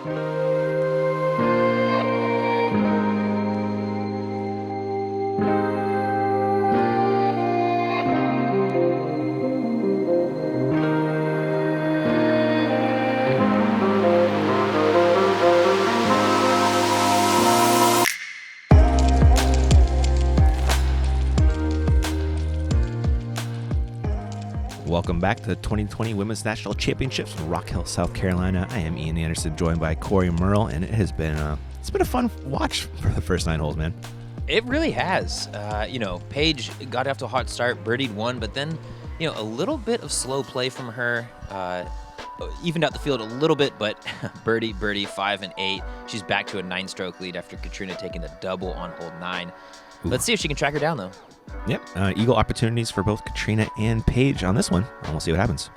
Welcome back to the 2020 Women's National Championships in Rock Hill, South Carolina. I am Ian Anderson, joined by Corey Merle, and it has been it's been a fun watch for the first 9 holes, man. It really has. Paige got off to a hot start, birdied one, but then, a little bit of slow play from her. Evened out the field a little bit, but birdie, 5 and 8. She's back to a 9-stroke lead after Katrina taking the double on hole 9. Ooh. Let's see if she can track her down, though. Yep, eagle opportunities for both Katrina and Paige on this one. We'll see what happens.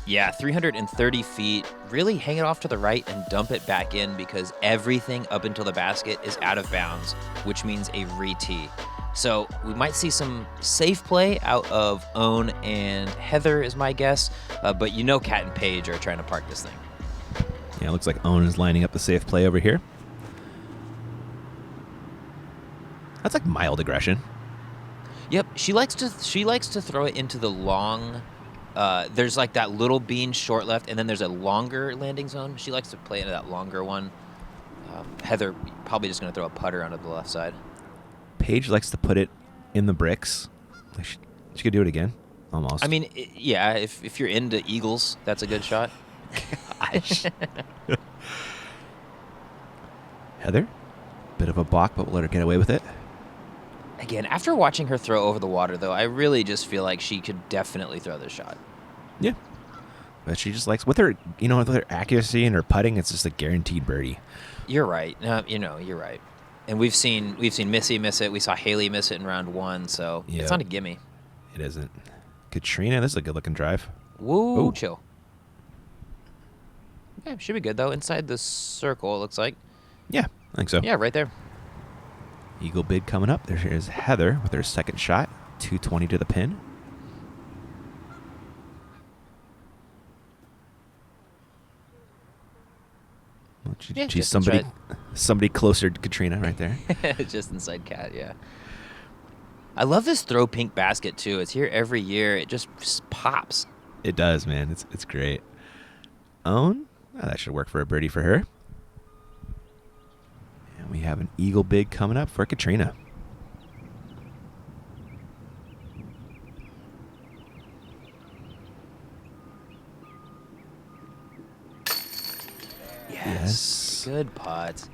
Yeah, 330 feet. Really hang it off to the right and dump it back in because everything up until the basket is out of bounds, which means a re-tee. So we might see some safe play out of Owen and Heather is my guess, but Kat and Paige are trying to park this thing. Yeah, it looks like Owen is lining up the safe play over here. That's like mild aggression. Yep, she likes to throw it into the long. There's like that little bean short left, and then there's a longer landing zone. She likes to play into that longer one. Heather probably just going to throw a putter onto the left side. Paige likes to put it in the bricks. She could do it again, almost. I mean, yeah, if you're into eagles, that's a good shot. Gosh. Heather, bit of a balk, but we'll let her get away with it. Again, after watching her throw over the water, though, I really just feel like she could definitely throw this shot. Yeah. But she just likes, with her accuracy and her putting, it's just a guaranteed birdie. You're right. You're right. And we've seen Missy miss it. We saw Haley miss it in round 1, so It's not a gimme. It isn't. Katrina, this is a good-looking drive. Woo, Ooh. Chill. Yeah, should be good, though. Inside the circle, it looks like. Yeah, I think so. Yeah, right there. Eagle bid coming up. There is Heather with her second shot. 220 to the pin. Well, she's somebody closer to Katrina right there. Just inside Kat, yeah. I love this throw pink basket, too. It's here every year. It just pops. It does, man. It's great. Owen? Oh, that should work for a birdie for her. And we have an eagle big coming up for Katrina. Yes. Good putt.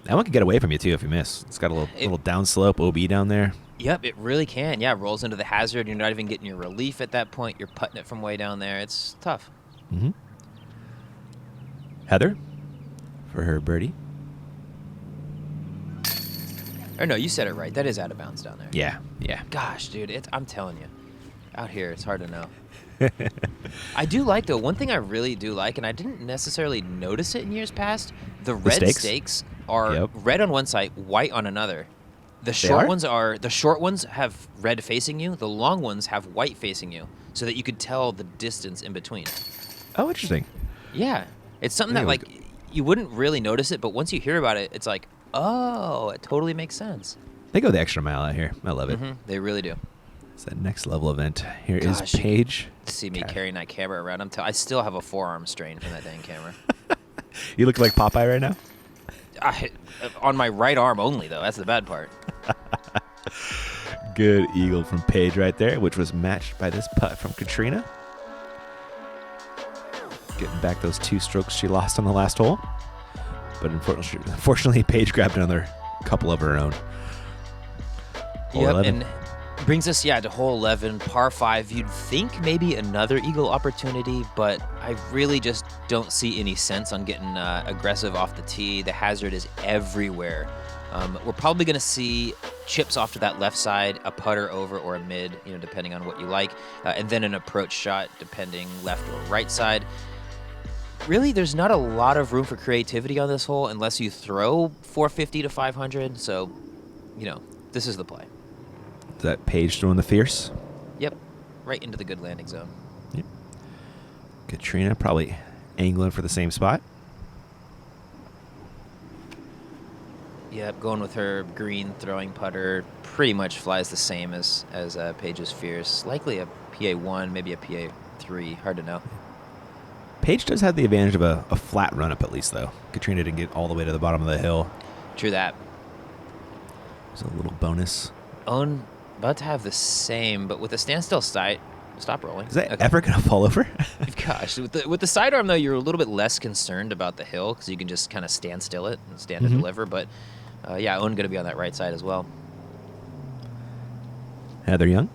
That one could get away from you, too, if you miss. It's got a little downslope OB down there. Yep, it really can. Yeah, it rolls into the hazard. You're not even getting your relief at that point. You're putting it from way down there. It's tough. Mm-hmm. Heather for her birdie. Or no, you said it right. That is out of bounds down there. Yeah. Gosh, dude, I'm telling you. Out here, it's hard to know. I do like, though, one thing I really do like, and I didn't necessarily notice it in years past, the red stakes are red on one side, white on another. The short ones have red facing you. The long ones have white facing you, so that you could tell the distance in between. Oh, interesting. Yeah. It's something that, you wouldn't really notice it, but once you hear about it, it's like, oh, it totally makes sense. They go the extra mile out here. I love it. Mm-hmm. They really do. It's that next level event. Here is Paige. See me carrying that camera around. I still have a forearm strain from that dang camera. You look like Popeye right now? On my right arm only, though. That's the bad part. Good eagle from Paige right there, which was matched by this putt from Katrina. Getting back those 2 strokes she lost on the last hole. But unfortunately, Paige grabbed another couple of her own. Hole 11. And brings us, to hole 11, par 5. You'd think maybe another eagle opportunity, but I really just don't see any sense on getting aggressive off the tee. The hazard is everywhere. We're probably going to see chips off to that left side, a putter over or a mid, depending on what you like, and then an approach shot, depending left or right side. Really, there's not a lot of room for creativity on this hole unless you throw 450 to 500. So, this is the play. Is that Paige throwing the fierce? Yep. Right into the good landing zone. Yep. Katrina probably Angling for the same spot. Yep, going with her green throwing putter. Pretty much flies the same as Paige's Fierce. Likely a PA1, maybe a PA3. Hard to know. Paige does have the advantage of a flat run-up at least, though. Katrina didn't get all the way to the bottom of the hill. True that. There's a little bonus. Own about to have the same, but with a standstill sight. Stop rolling. Is that ever going to fall over? Gosh, with the sidearm, though, you're a little bit less concerned about the hill because you can just kind of stand still it and stand and deliver. But, yeah, Own going to be on that right side as well. Heather Young.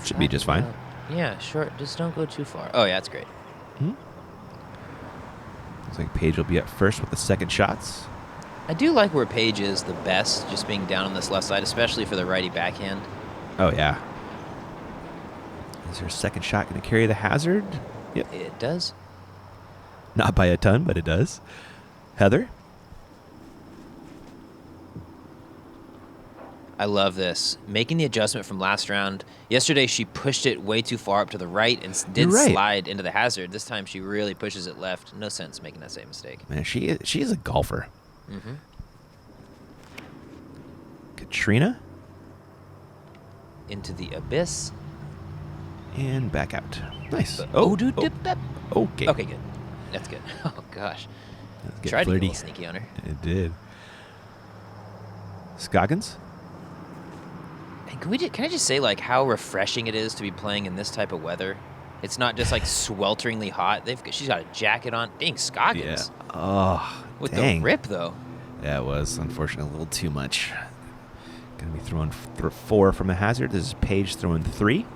Should be just fine. Yeah, sure. Just don't go too far. Oh, yeah, that's great. Looks like Paige will be at first with the second shots. I do like where Paige is the best, just being down on this left side, especially for the righty backhand. Oh, yeah. Is her second shot going to carry the hazard? Yep. It does. Not by a ton, but it does. Heather? I love this. Making the adjustment from last round. Yesterday, she pushed it way too far up to the right and did slide into the hazard. This time, she really pushes it left. No sense making that same mistake. Man, she is a golfer. Katrina? Into the abyss. And back out. Nice. Dude. Okay. Okay, good. That's good. Oh, gosh. Tried to get a little sneaky on her. It did. Scoggins? And can I just say, like, how refreshing it is to be playing in this type of weather? It's not just, like, swelteringly hot. She's got a jacket on. Dang, Scoggins. Yeah. Oh, with dang. the rip, though. Yeah, it was, unfortunately, a little too much. Going to be throwing 4 from the hazard. This is Paige throwing 3.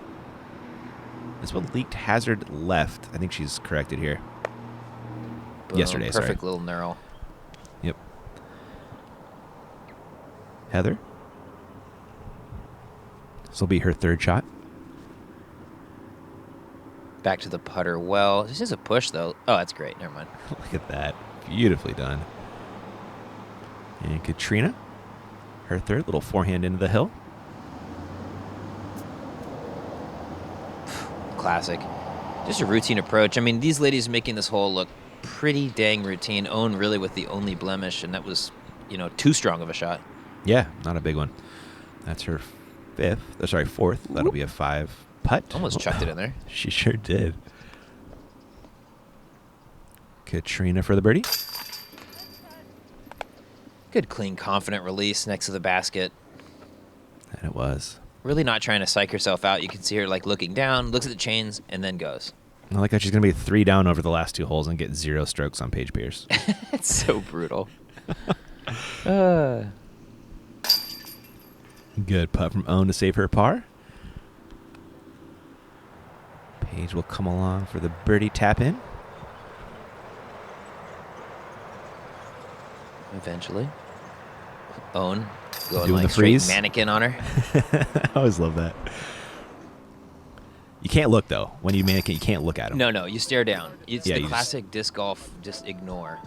This one leaked hazard left. I think she's corrected here. Boom. Yesterday, Perfect little knurl. Yep. Heather? This will be her third shot. Back to the putter well. This is a push, though. Oh, that's great. Never mind. Look at that. Beautifully done. And Katrina, her third. Little forehand into the hill. Classic. Just a routine approach. I mean, these ladies making this hole look pretty dang routine. Own really with the only blemish, and that was, too strong of a shot. Yeah, not a big one. That's her fourth. That'll be a 5 putt. Almost chucked it in there. She sure did. Katrina for the birdie. Good, clean, confident release next to the basket. And it was. Really not trying to psych herself out. You can see her like looking down, looks at the chains, and then goes. I like how she's going to be 3 down over the last 2 holes and get 0 strokes on Paige Pierce. It's so brutal. Good putt from Owen to save her par. Paige will come along for the birdie tap in. Eventually. Owen going Doing like the freeze. straight mannequin on her. I always love that. You can't look, though. When you mannequin, you can't look at them. No, you stare down. It's the you classic disc golf, just ignore.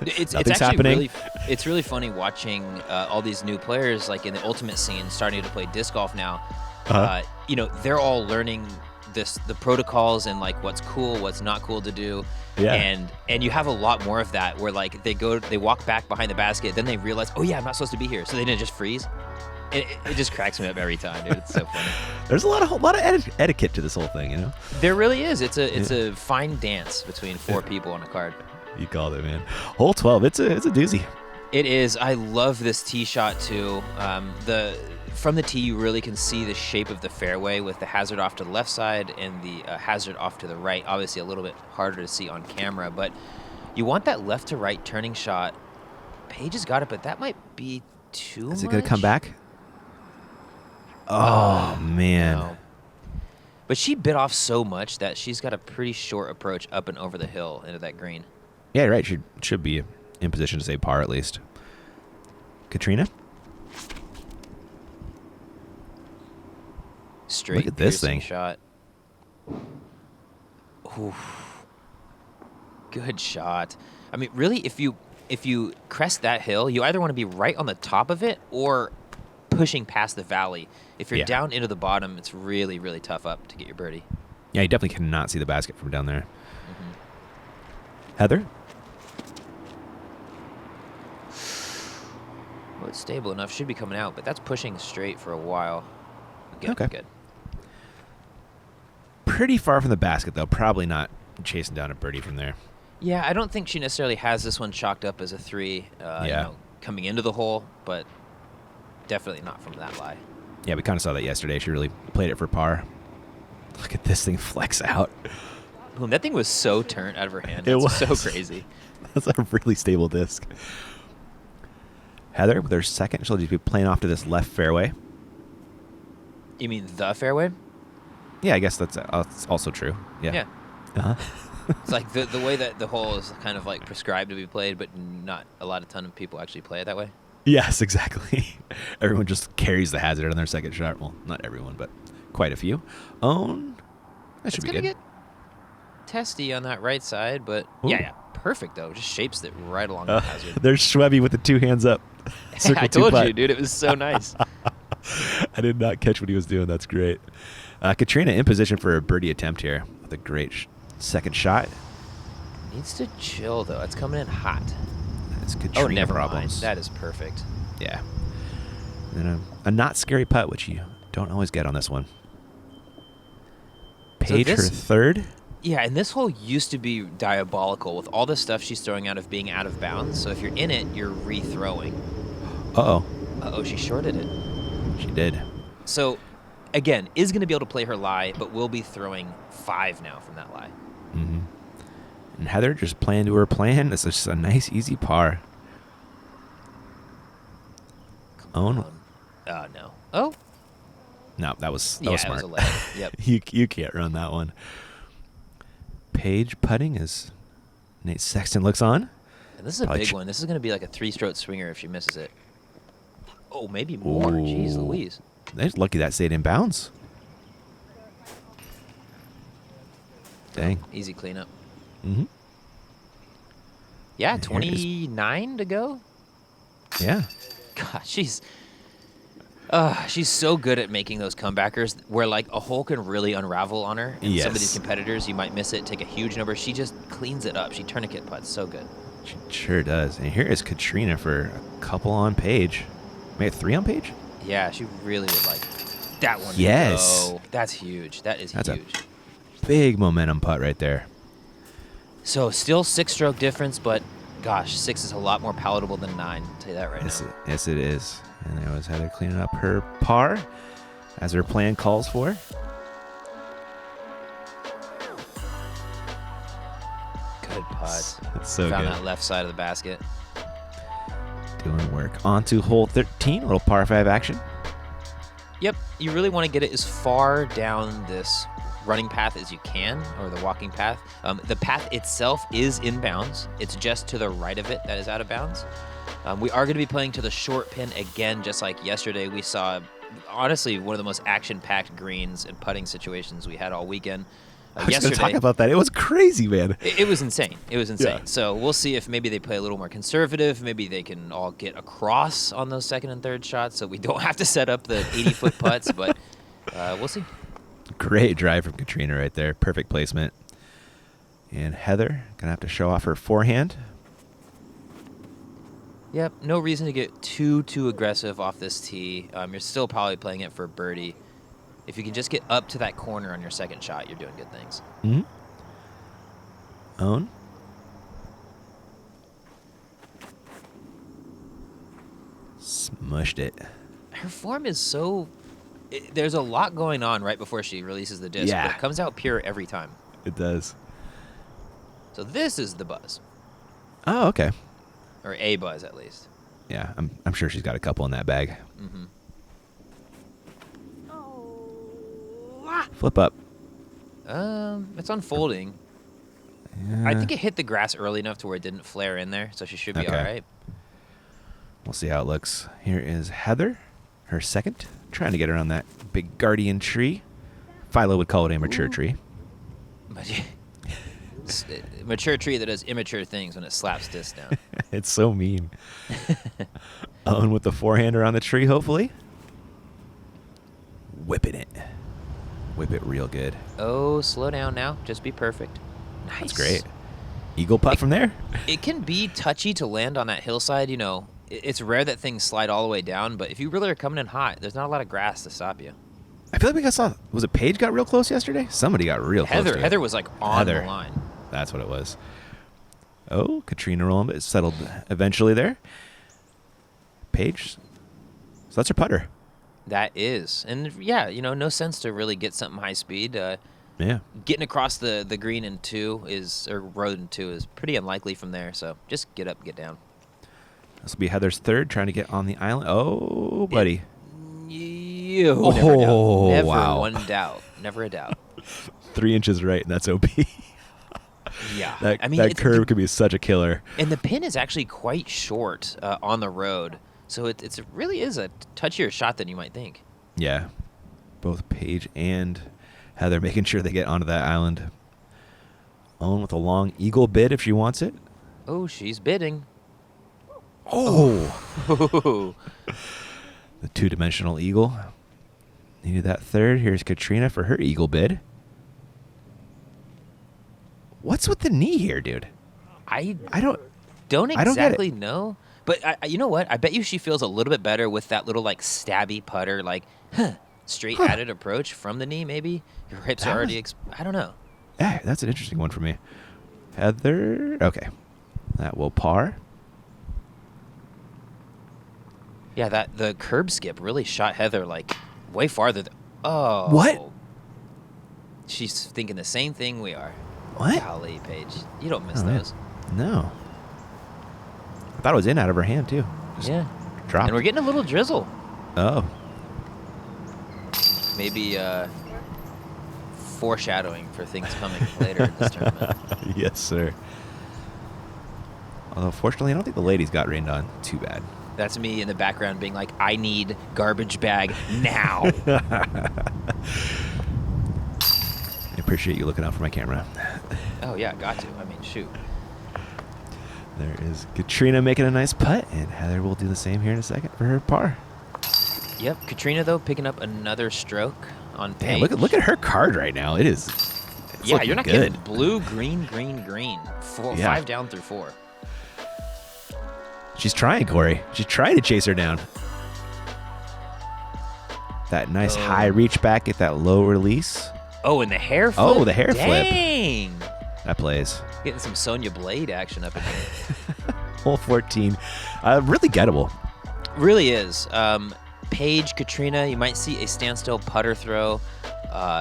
It's Nothing's actually happening. It's really funny watching all these new players, like in the ultimate scene, starting to play disc golf now. They're all learning the protocols and like what's cool, what's not cool to do. Yeah. And you have a lot more of that where like they walk back behind the basket, then they realize, oh yeah, I'm not supposed to be here, so they didn't just freeze. It just cracks me up every time, dude. It's so funny. There's a lot of etiquette to this whole thing, There really is. It's a fine dance between 4 people on a card. You called it, man. Hole 12. It's a doozy. It is. I love this tee shot too. From the tee, you really can see the shape of the fairway with the hazard off to the left side and the hazard off to the right. Obviously, a little bit harder to see on camera, but you want that left to right turning shot. Paige has got it, but that might be too much. Is it going to come back? Oh, man. No. But she bit off so much that she's got a pretty short approach up and over the hill into that green. Yeah, right. She should be in position to say par at least. Katrina? Straight Look at this piercing thing. shot. Oof. Good shot. I mean, really, if you crest that hill, you either want to be right on the top of it or pushing past the valley. If you're Yeah. down into the bottom, it's really, really tough up to get your birdie. Yeah, you definitely cannot see the basket from down there. Mm-hmm. Heather? Well, it's stable enough. Should be coming out, but that's pushing straight for a while. Good, Okay. good. Pretty far from the basket, though. Probably not chasing down a birdie from there. Yeah, I don't think she necessarily has this one chalked up as a 3, coming into the hole, but definitely not from that lie. Yeah, we kind of saw that yesterday. She really played it for par. Look at this thing flex out. Boom, that thing was so turned out of her hand. It That's so was. crazy. That's a really stable disc. Heather, with her second, she'll just be playing off to this left fairway. You mean the fairway? Yeah, I guess that's also true. Yeah. Yeah. Uh-huh. It's like the way that the hole is kind of like prescribed to be played, but not a ton of people actually play it that way. Yes, exactly. Everyone just carries the hazard on their second shot. Well, not everyone, but quite a few. Own. That should It's be gonna good. get testy on that right side, but Ooh. yeah, perfect though. Just shapes it right along the hazard. There's Schwebby with the 2 hands up. Circle I two told putt. you, dude. It was so nice. I did not catch what he was doing. That's great. Katrina in position for a birdie attempt here with a great second shot. Needs to chill though. It's coming in hot. That's Katrina Oh, never problems. mind. That is perfect. Yeah. And then a not scary putt, which you don't always get on this one. Paige, her third. Yeah, and this hole used to be diabolical with all the stuff she's throwing out of being out of bounds. So if you're in it, you're re-throwing. Uh-oh. Uh-oh, she shorted it. She did. So, again, is going to be able to play her lie, but will be throwing 5 now from that lie. Mm-hmm. And Heather just playing to her plan. This is just a nice, easy par. Own. No. Oh? No, that was Yeah, smart. it was a layup. Yep. you can't run that one. Paige putting as Nate Sexton looks on. And this is a Probably big one. This is going to be like a 3-stroke swinger if she misses it. Oh, maybe more. Jeez Ooh. Louise. They're just lucky that stayed in bounds. Dang. Easy cleanup. Mm-hmm. Yeah, And here it is. 29 to go. Yeah. God, she's so good at making those comebackers where like a hole can really unravel on her. And some of these Yes. competitors, you might miss it, take a huge number. She just cleans it up. She tourniquet putts so good. She sure does. And here is Katrina for a couple on Paige. Maybe 3 on Paige? Yeah, she really would like that one. Yes. To go. That's huge. That is That's a- huge. Big momentum putt right there. So still 6-stroke difference, but gosh, 6 is a lot more palatable than 9. I'll tell you that right now. Yes, it is. And there was Heather cleaning up her par, as her plan calls for. Good putt. It's so Found good. that left side of the basket. Doing work. On to hole 13, a little par 5 action. Yep, you really want to get it as far down this running path as you can, or the walking path. The path itself is in bounds. It's just to the right of it that is out of bounds. We are going to be playing to the short pin again, just like yesterday. We saw, honestly, one of the most action-packed greens and putting situations we had all weekend. I was going to Yesterday, talk about that. It was crazy, man. it was insane. It was insane. Yeah. So we'll see if maybe they play a little more conservative. Maybe they can all get across on those second and third shots so we don't have to set up the 80-foot putts, but we'll see. Great drive from Katrina right there. Perfect placement. And Heather going to have to show off her forehand. Yep, no reason to get too aggressive off this tee. You're still probably playing it for birdie. If you can just get up to that corner on your second shot, you're doing good things. Mm-hmm. Own. Smushed it. Her form is so... there's a lot going on right before she releases the disc, Yeah. but it comes out pure every time. It does. So this is the buzz, Oh, okay. or a buzz at least. Yeah, I'm sure she's got a couple in that bag. Mm-hmm. Flip up. It's unfolding. I think it hit the grass early enough to where it didn't flare in there, so she should be Okay. all right. We'll see how it looks. Here is Heather, her second, trying to get around that big guardian tree. Philo would call it a mature tree. But it's a mature tree that does immature things when it slaps disc down. It's so mean. Owen with the forehander on the tree, hopefully. whipping it. Whip it real good. Oh, slow down now. Just be perfect. Nice. That's great. Eagle putt from there. It can be touchy to land on that hillside. You know, it's rare that things slide all the way down, but if you really are coming in hot, there's not a lot of grass to stop you. I feel like was it Paige got real close yesterday? Somebody got real close to it. Heather was like on the line. That's what it was. Oh, Katrina rolling, but it settled eventually there. Paige. So that's her putter. That is. And yeah, you know, no sense to really get something high speed. Yeah. Getting across the green in road in two is pretty unlikely from there. So just get up, get down. This will be Heather's third, trying to get on the island. Oh, buddy. Never wow. one doubt. Never a doubt. 3 inches right, and that's OB. Yeah. That curve could be such a killer. And the pin is actually quite short on the road. So it really is a touchier shot than you might think. Yeah. Both Paige and Heather making sure they get onto that island. Owen with a long eagle bid if she wants it. Oh, she's bidding. Oh. The two-dimensional eagle. Needed that third. Here's Katrina for her eagle bid. What's with the knee here, dude? I don't exactly know. But you know what? I bet you she feels a little bit better with that little like stabby putter, like straight at it approach from the knee. Maybe your hips are already. I don't know. Yeah, that's an interesting one for me. Heather. Okay, that will par. Yeah, the curb skip really shot Heather like way farther. Oh. What? She's thinking the same thing we are. What? Golly, Paige. You don't miss those. No. I thought it was in out of her hand, too. Just dropped. And we're getting a little drizzle. Oh. Maybe foreshadowing for things coming later in this tournament. Yes, sir. Although, fortunately, I don't think the ladies got rained on too bad. That's me in the background being like, I need garbage bag now. I appreciate you looking out for my camera. Oh, yeah, got to. I mean, shoot. There is Katrina making a nice putt, and Heather will do the same here in a second for her par. Yep, Katrina, though, picking up another stroke on Paige. Damn, look at her card right now. It's you're not good. getting blue, green, green, green. 5 down through 4. She's trying, Corey. She's trying to chase her down. That nice high reach back, get that low release. Oh, and the hair flip. Oh, the hair flip. Dang. That plays. Getting some Sonya Blade action up in here. Hole 14. Really gettable. Really is. Paige, Katrina, you might see a standstill putter throw.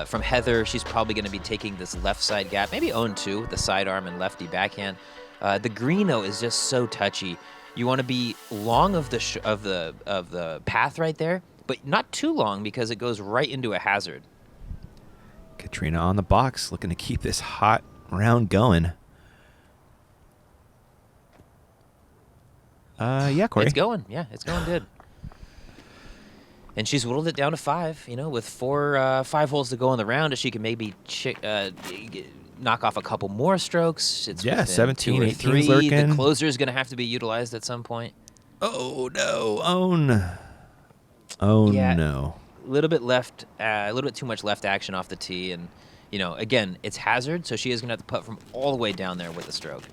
From Heather, she's probably going to be taking this left side gap. Maybe own two, the sidearm and lefty backhand. The green, though, is just so touchy. You want to be long of the path right there, but not too long because it goes right into a hazard. Katrina on the box, looking to keep this hot round going. Yeah, Corey. It's going. Yeah, it's going good. And she's whittled it down to 5, with 5 holes to go in the round. If she can maybe knock off a couple more strokes. It's 17, 18 3. lurking. The closer is going to have to be utilized at some point. Oh, no. Oh, no. A little bit left, a little bit too much left action off the tee. And, again, it's hazard, so she is going to have to putt from all the way down there with a stroke.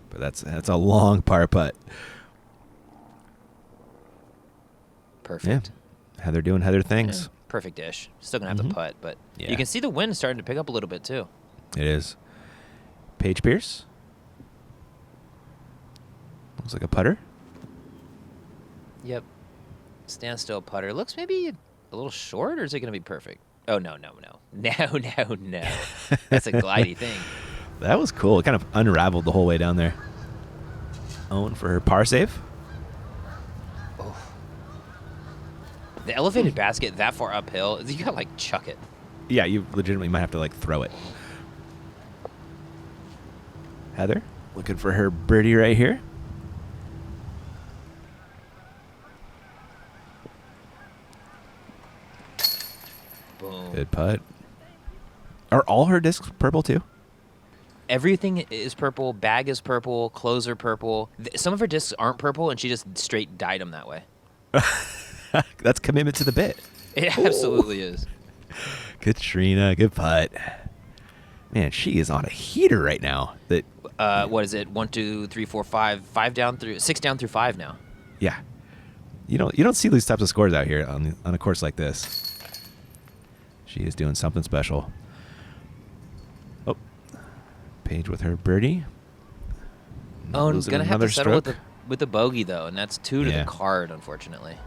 But that's a long par putt. Perfect. Yeah. Heather doing Heather things. Yeah, perfect-ish. Still going to have to putt, but Yeah. you can see the wind starting to pick up a little bit, too. It is. Paige Pierce. Looks like a putter. Yep. Standstill putter. Looks maybe a little short, or is it going to be perfect? Oh, no. No. That's a glidey thing. That was cool. It kind of unraveled the whole way down there. Owen for her par save. Oh. The elevated basket that far uphill, you got to, chuck it. Yeah, you legitimately might have to, throw it. Heather, looking for her birdie right here. Boom. Good putt. Are all her discs purple, too? Everything is purple. Bag is purple. Clothes are purple. Some of her discs aren't purple, and she just straight dyed them that way. That's commitment to the bit. It absolutely is. Katrina, good putt. Man, she is on a heater right now. What is it? 1, 2, 3, 4, 5. 5 down through 6 down through 5 now. Yeah. You don't see these types of scores out here on a course like this. She is doing something special. Oh, Paige with her birdie. Oh, Losing gonna have another to settle stroke. with the bogey though, and that's 2 to Yeah. the card, unfortunately.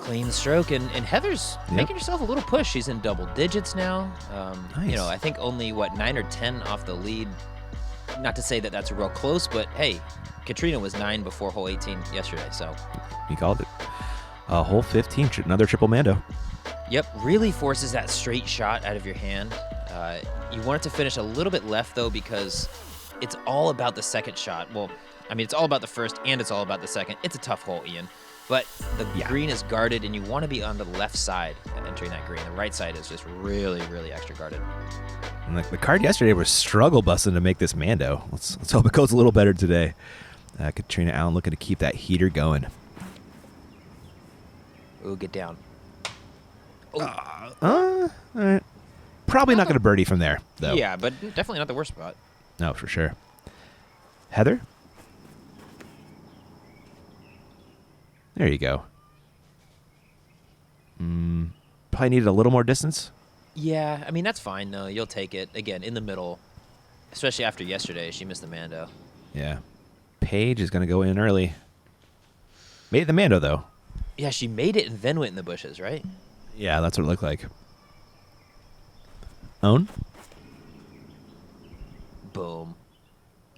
Clean stroke, and Heather's making herself a little push. She's in double digits now. Nice. I think only 9 or 10 off the lead. Not to say that that's real close, but hey, Katrina was 9 before hole 18 yesterday, so. You called it. Hole 15, another triple Mando. Yep, really forces that straight shot out of your hand. You want it to finish a little bit left, though, because it's all about the second shot. Well, I mean, it's all about the first, and it's all about the second. It's a tough hole, Ian. But the green is guarded, and you want to be on the left side entering that green. The right side is just really, really extra guarded. And the card yesterday was struggle busting to make this Mando. Let's hope it goes a little better today. Katrina Allen looking to keep that heater going. Ooh, get down. All right. Probably not going to birdie from there, though. Yeah, but definitely not the worst spot. No, for sure. Heather? There you go. Probably needed a little more distance. Yeah, I mean, that's fine, though. You'll take it. Again, in the middle, especially after yesterday, she missed the Mando. Yeah. Paige is going to go in early. Made the Mando, though. Yeah, she made it and then went in the bushes, right? Yeah, that's what it looked like. Own? Boom.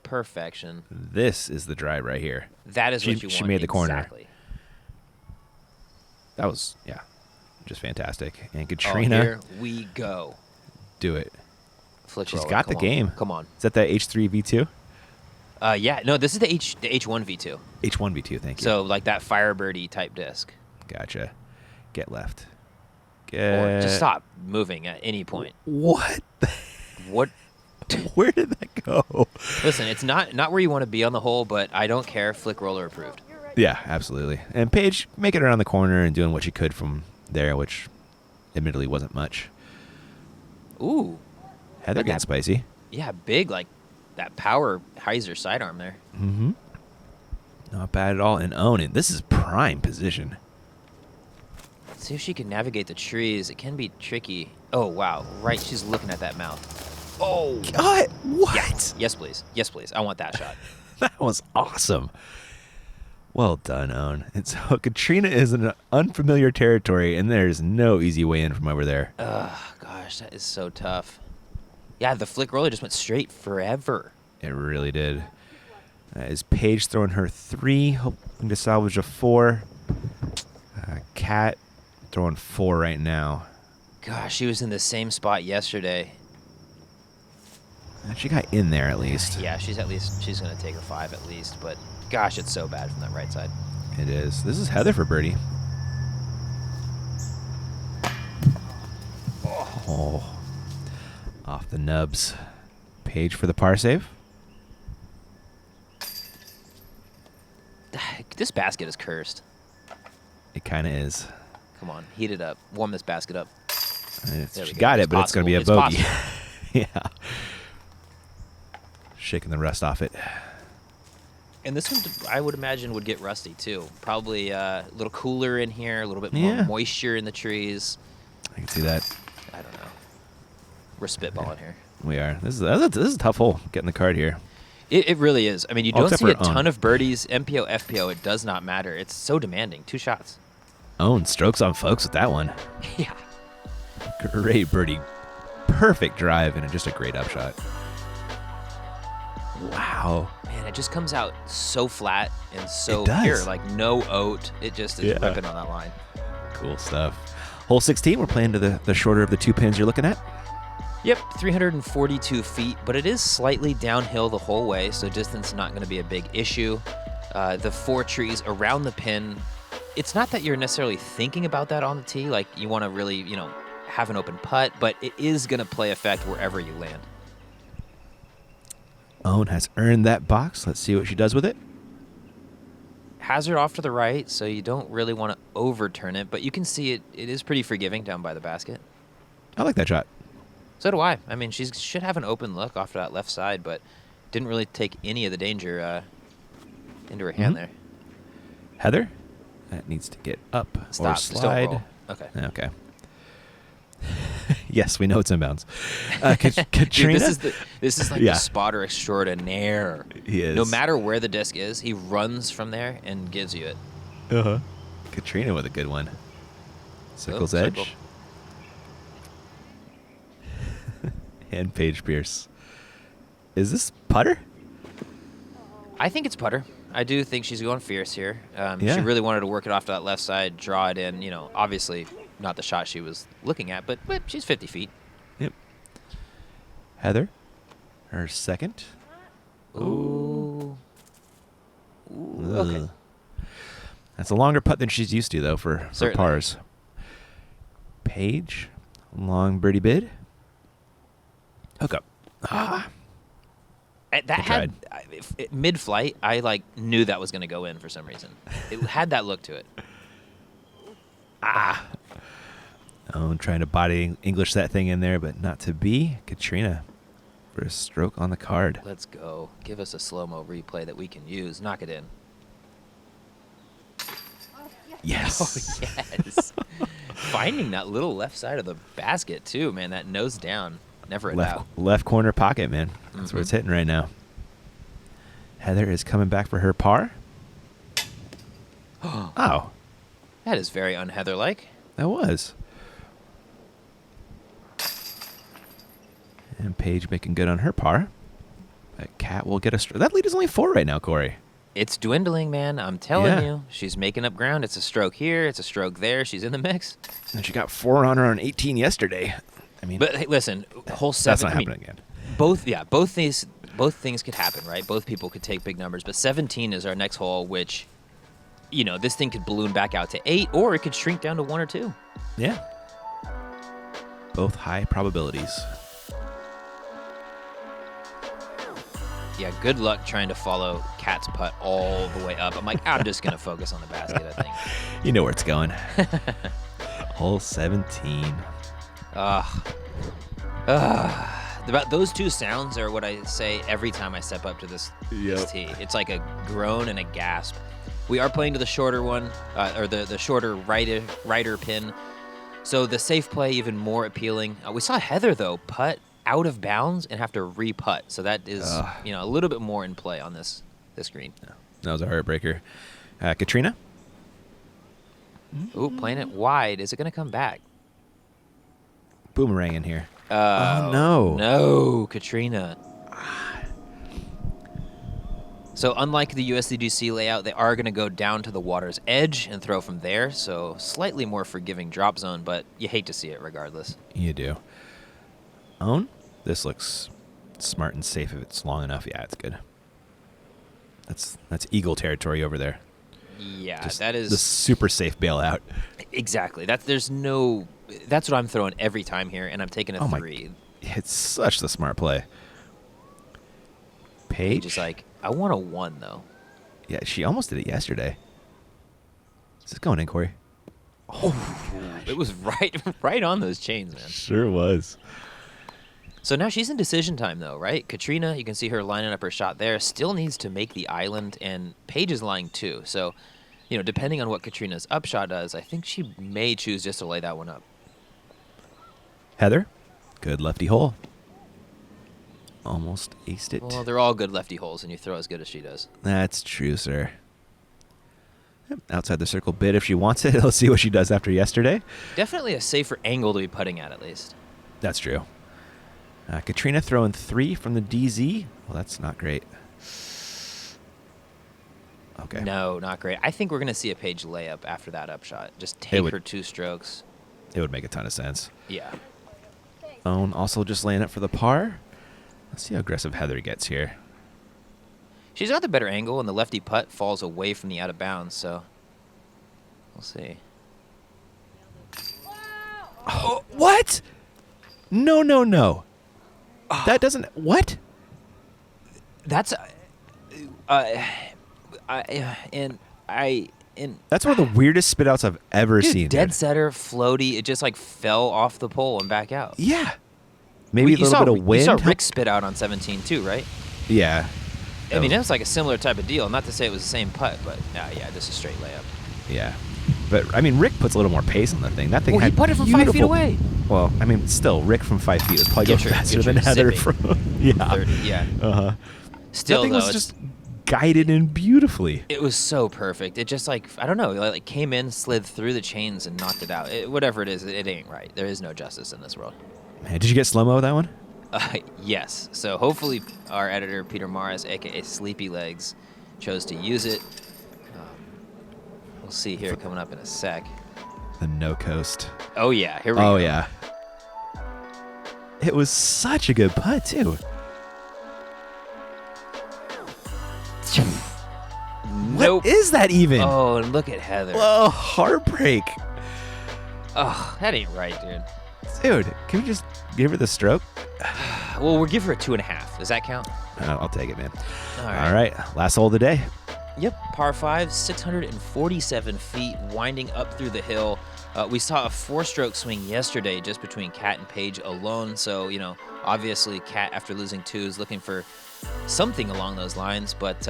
Perfection. This is the drive right here. That is what you want. She made the corner. Exactly. That was, just fantastic. And Oh, Katrina, here we go. do it. Flick She's roller. got Come the on. game. Come on. Is that the H3 V2? Yeah, no, this is the H1 V2. H1 V2, thank you. So like that Firebirdie type disc. Gotcha. Get left. Or just stop moving at any point. What? What? Where did that go? Listen, it's not where you want to be on the hole, but I don't care. Flick roller approved. Yeah, absolutely. And Paige making it around the corner and doing what she could from there, which admittedly wasn't much. Ooh. Heather getting spicy. Yeah, big, like that power hyzer sidearm there. Mm-hmm. Not bad at all. And own it. This is prime position. See if she can navigate the trees. It can be tricky. Oh, wow. Right, she's looking at that mouth. Oh. God, what? Yeah. Yes, please. Yes, please. I want that shot. That was awesome. Well done, Own. And so Katrina is in an unfamiliar territory, and there's no easy way in from over there. Ugh, gosh, that is so tough. Yeah, the flick roller just went straight forever. It really did. Is Paige throwing her 3, hoping to salvage a 4. Kat throwing 4 right now. Gosh, she was in the same spot yesterday. She got in there at least. Yeah, she's going to take her 5 at least, but gosh, it's so bad from that right side. It is. This is Heather for birdie. Oh. Off the nubs. Paige for the par save. This basket is cursed. It kind of is. Come on, heat it up. Warm this basket up. She got it, but it's going to be a It's bogey. possible. Yeah. Shaking the rust off it. And this one, I would imagine, would get rusty, too. Probably a little cooler in here, a little bit more moisture in the trees. I can see that. I don't know. We're spitballing here. We are. This is a tough hole, getting the card here. It really is. I mean, you don't except see a for Own. ton of birdies. MPO, FPO, it does not matter. It's so demanding. 2 shots. Own strokes on folks with that one. Yeah. Great birdie. Perfect drive and just a great upshot. Wow. Man, it just comes out so flat and so It does. pure. Like no oat. It just is ripping on that line. Cool stuff. Hole 16, we're playing to the shorter of the 2 pins you're looking at. Yep, 342 feet, but it is slightly downhill the whole way, so distance not going to be a big issue. The 4 trees around the pin, it's not that you're necessarily thinking about that on the tee, like you want to really, have an open putt, but it is going to play effect wherever you land. Own has earned that box. Let's see what she does with it. hazard off to the right, so you don't really want to overturn it, but you can see it. It is pretty forgiving down by the basket. I like that shot. So do I. I mean, she should have an open look off to that left side, but didn't really take any of the danger into her hand there. Heather, that needs to get up Stop. or Just don't slide. roll. Okay. Okay. Yes, we know it's inbounds. Katrina, Dude, this is like the spotter extraordinaire. He is. No matter where the disc is, he runs from there and gives you it. Uh-huh. Katrina with a good one. Sickle's edge. Circle. And Paige Pierce. Is this putter? I think it's putter. I do think she's going fierce here. Yeah. She really wanted to work it off to that left side, draw it in. Obviously not the shot she was looking at, but she's 50 feet. Yep. Heather, her second. Ooh. Okay. That's a longer putt than she's used to, though, for pars. Paige, long birdie bid. Hook up. That had mid-flight. I knew that was going to go in for some reason. It had that look to it. Oh, trying to body English that thing in there, but not to be. Katrina for a stroke on the card. Let's go. Give us a slow-mo replay that we can use. Knock it in. Yes. Oh, yes. Finding that little left side of the basket, too, man. That nose down. Never a doubt. Left corner pocket, man. That's where it's hitting right now. Heather is coming back for her par. Oh. That is very un-Heather-like. That was. And Paige making good on her par. But Kat will get a stroke. That lead is only 4 right now, Corey. It's dwindling, man. I'm telling you. She's making up ground. It's a stroke here. It's a stroke there. She's in the mix. And she got 4 on her on 18 yesterday. I mean, but hey, listen, hole 7. That's not happening again. Both things could happen, right? Both people could take big numbers. But 17 is our next hole, which, this thing could balloon back out to 8, or it could shrink down to 1 or 2. Yeah. Both high probabilities. Yeah, good luck trying to follow Kat's putt all the way up. I'm like, I'm just going to focus on the basket, I think. You know where it's going. Hole 17. About those two sounds are what I say every time I step up to this tee. It's like a groan and a gasp. We are playing to the shorter one, or the shorter righter pin. So the safe play even more appealing. We saw Heather, though, putt out of bounds and have to re-putt. So that is a little bit more in play on this green. That was a heartbreaker. Katrina? Ooh, playing it wide. Is it going to come back? Boomerang in here. Oh, no. No, Katrina. So unlike the USDGC layout, they are going to go down to the water's edge and throw from there. So slightly more forgiving drop zone, but you hate to see it regardless. You do. Own? This looks smart and safe if it's long enough. Yeah, it's good. That's eagle territory over there. Yeah, Just that is the super safe bailout. Exactly. That's what I'm throwing every time here, and I'm taking a 3. It's such the smart play. Paige is like, I want a 1 though. Yeah, she almost did it yesterday. Is this going in, Corey? Oh, it was right on those chains, man. Sure was. So now she's in decision time, though, right? Katrina, you can see her lining up her shot there, still needs to make the island, and Paige is lying too. So, depending on what Katrina's upshot does, I think she may choose just to lay that one up. Heather, good lefty hole. Almost aced it. Well, they're all good lefty holes, and you throw as good as she does. That's true, sir. Outside the circle bit if she wants it. Let's see what she does after yesterday. Definitely a safer angle to be putting at least. That's true. Katrina throwing 3 from the DZ. Well, that's not great. Okay. No, not great. I think we're going to see a Paige layup after that upshot. Just take her 2 strokes. It would make a ton of sense. Yeah. Own also just laying up for the par. Let's see how aggressive Heather gets here. She's got the better angle, and the lefty putt falls away from the out of bounds, so we'll see. Oh, what? No. That doesn't... What? That's... and That's one of the weirdest spit outs I've ever dude, seen. Dead center, floaty. It just like fell off the pole and back out. Yeah. Maybe a little bit of wind. You saw Rick spit out on 17 too, right? Yeah. I mean, it was like a similar type of deal. Not to say it was the same putt, but yeah, just a straight layup. Yeah. But, I mean, Rick puts a little more pace on the thing. That thing Well, had he putted from 5 feet away. Well, I mean, still, Rick from 5 feet would probably go faster than Heather from 30, yeah. Uh-huh. Still, that thing though, was just guided in beautifully. It was so perfect. It just like, I don't know, like came in, slid through the chains, and knocked it out. Whatever it is, it ain't right. There is no justice in this world. Man, did you get slow-mo with that one? Yes. So hopefully our editor, Peter Morris, a.k.a. Sleepy Legs, chose to use it. We'll see here coming up in a sec. The no coast. Oh, yeah. Here we go. Oh, yeah. It was such a good putt, too. Nope. What is that even? Oh, and look at Heather. Whoa, heartbreak. Oh, that ain't right, dude. Dude, can we just give her the stroke? Well, we'll give her a 2.5. Does that count? I'll take it, man. All right. Last hole of the day. Yep, par 5, 647 feet, winding up through the hill. We saw a 4-stroke swing yesterday just between Kat and Paige alone. So, obviously Kat, after losing 2, is looking for something along those lines. But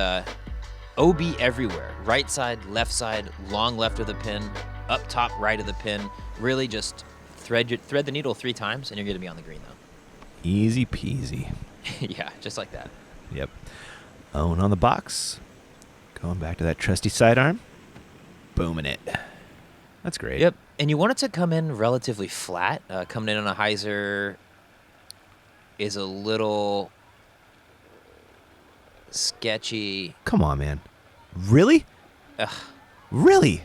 OB everywhere. Right side, long left of the pin, up top right of the pin. Really just thread the needle 3 times, and you're going to be on the green, though. Easy peasy. Yeah, just like that. Yep. Owen on the box. Going back to that trusty sidearm. Booming it. That's great. Yep. And you want it to come in relatively flat. Coming in on a hyzer is a little sketchy. Come on, man. Really? Ugh. Really?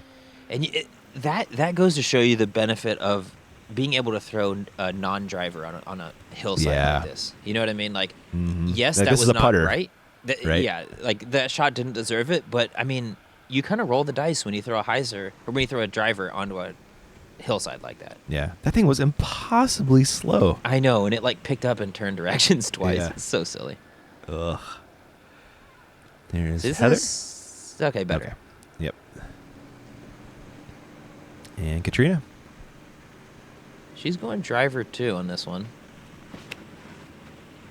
And that goes to show you the benefit of being able to throw a non-driver on a hillside like this. You know what I mean? Like, yes, like that was a not putter, right. Right. Yeah, like that shot didn't deserve it. But I mean, you kind of roll the dice when you throw a hyzer or when you throw a driver onto a hillside like that. Yeah, that thing was impossibly slow. I know, and it like picked up and turned directions twice. Yeah. It's so silly. Ugh. There's Heather. Okay, better. Okay. Yep. And Katrina. She's going driver 2 on this one.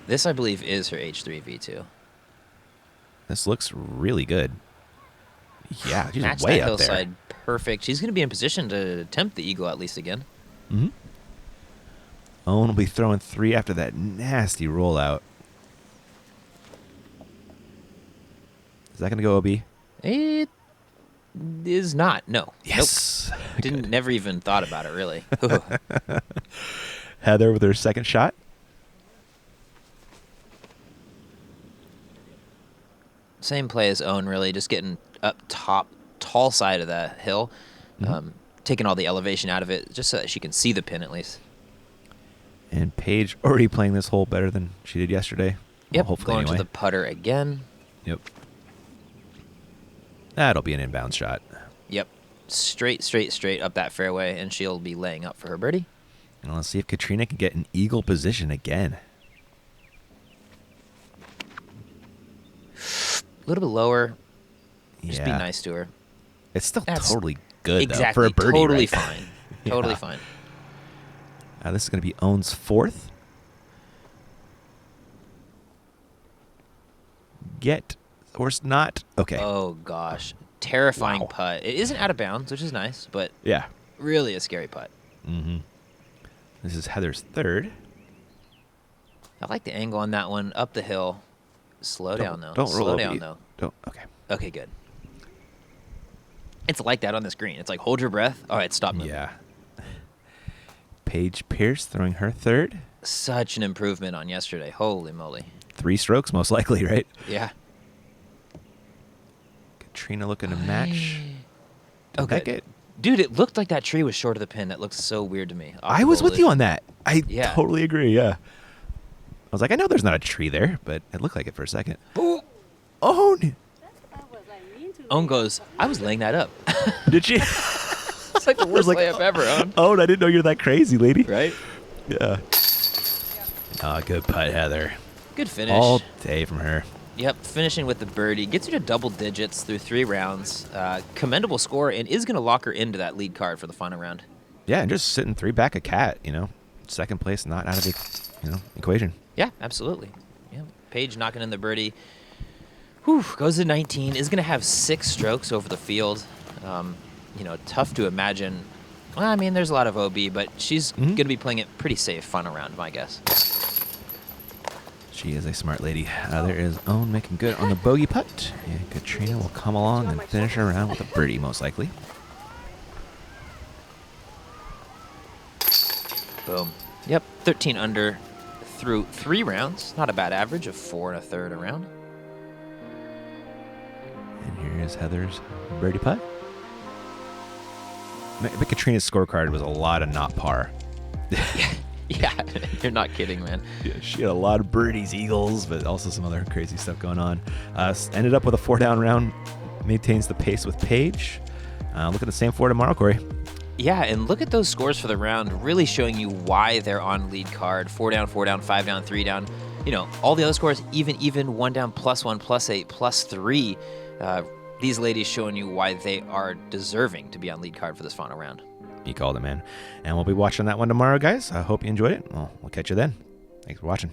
This, I believe, is her H3 V2. This looks really good. Yeah, she's Match way that up there. hillside perfect. She's going to be in position to attempt the eagle at least again. Mm-hmm. Owen will be throwing 3 after that nasty rollout. Is that going to go OB? It is not. No. Yes. Nope. Never even thought about it, really. Heather with her second shot. Same play as Owen, really. Just getting up top, tall side of the hill. Taking all the elevation out of it, just so that she can see the pin at least. And Paige already playing this hole better than she did yesterday. Yep, well, hopefully going anyway. to the putter again. Yep. That'll be an inbound shot. Yep. Straight up that fairway, and she'll be laying up for her birdie. And let's see if Katrina can get an eagle position again. A little bit lower. Just Yeah. be nice to her. It's still That's totally good, exactly. though, for a birdie, Totally right? fine. Yeah. Totally fine. This is going to be Owen's 4th. Get or not. Okay. Oh, gosh. Terrifying Wow. putt. It isn't out of bounds, which is nice, but Yeah. really a scary putt. Mm-hmm. This is Heather's 3rd. I like the angle on that one. Up the hill. Slow down, though. Don't roll Slow over down, you. though. Don't. Okay. Okay, good. It's like that on the screen. It's like, hold your breath. All right, stop moving. Yeah. Paige Pierce throwing her 3rd. Such an improvement on yesterday. Holy moly. 3 strokes, most likely, right? Yeah. Katrina looking to match. Did Okay. that get- Dude, it looked like that tree was short of the pin. That looked so weird to me. I was with you on that. I Yeah. totally agree, yeah. I was like, I know there's not a tree there, but it looked like it for a second. Ooh. Oh, Owen goes, I was laying that up. did she? It's like the worst like, layup ever, Owen. Oh, I didn't know you're that crazy, lady. Right? Yeah. Good putt, Heather. Good finish. All day from her. Yep, finishing with the birdie. Gets her to double digits through 3 rounds. Commendable score, and is going to lock her into that lead card for the final round. Yeah, and just sitting 3 back a cat, second place not out of the equation. Yeah, absolutely. Yeah, Paige knocking in the birdie. Whew, goes to 19. Is going to have 6 strokes over the field. Tough to imagine. Well, I mean, there's a lot of OB, but she's going to be playing it pretty safe final round, my guess. She is a smart lady. There is Owen making good on the bogey putt. And Katrina will come along and finish her around with a birdie, most likely. Boom. Yep, 13 under through 3 rounds. Not a bad average of 4 1/3 a round. And here is Heather's birdie putt. But Katrina's scorecard was a lot of not par. Yeah, you're not kidding, man. Yeah, she had a lot of birdies, eagles, but also some other crazy stuff going on. Ended up with a 4-down round. Maintains the pace with Paige. Look at the same 4 tomorrow, Corey. Yeah, and look at those scores for the round, really showing you why they're on lead card. 4 down, 4 down, 5 down, 3 down. All the other scores, even 1 down, +1, +8, +3. These ladies showing you why they are deserving to be on lead card for this final round. You called it, man. And we'll be watching that one tomorrow, guys. I hope you enjoyed it. We'll catch you then. Thanks for watching.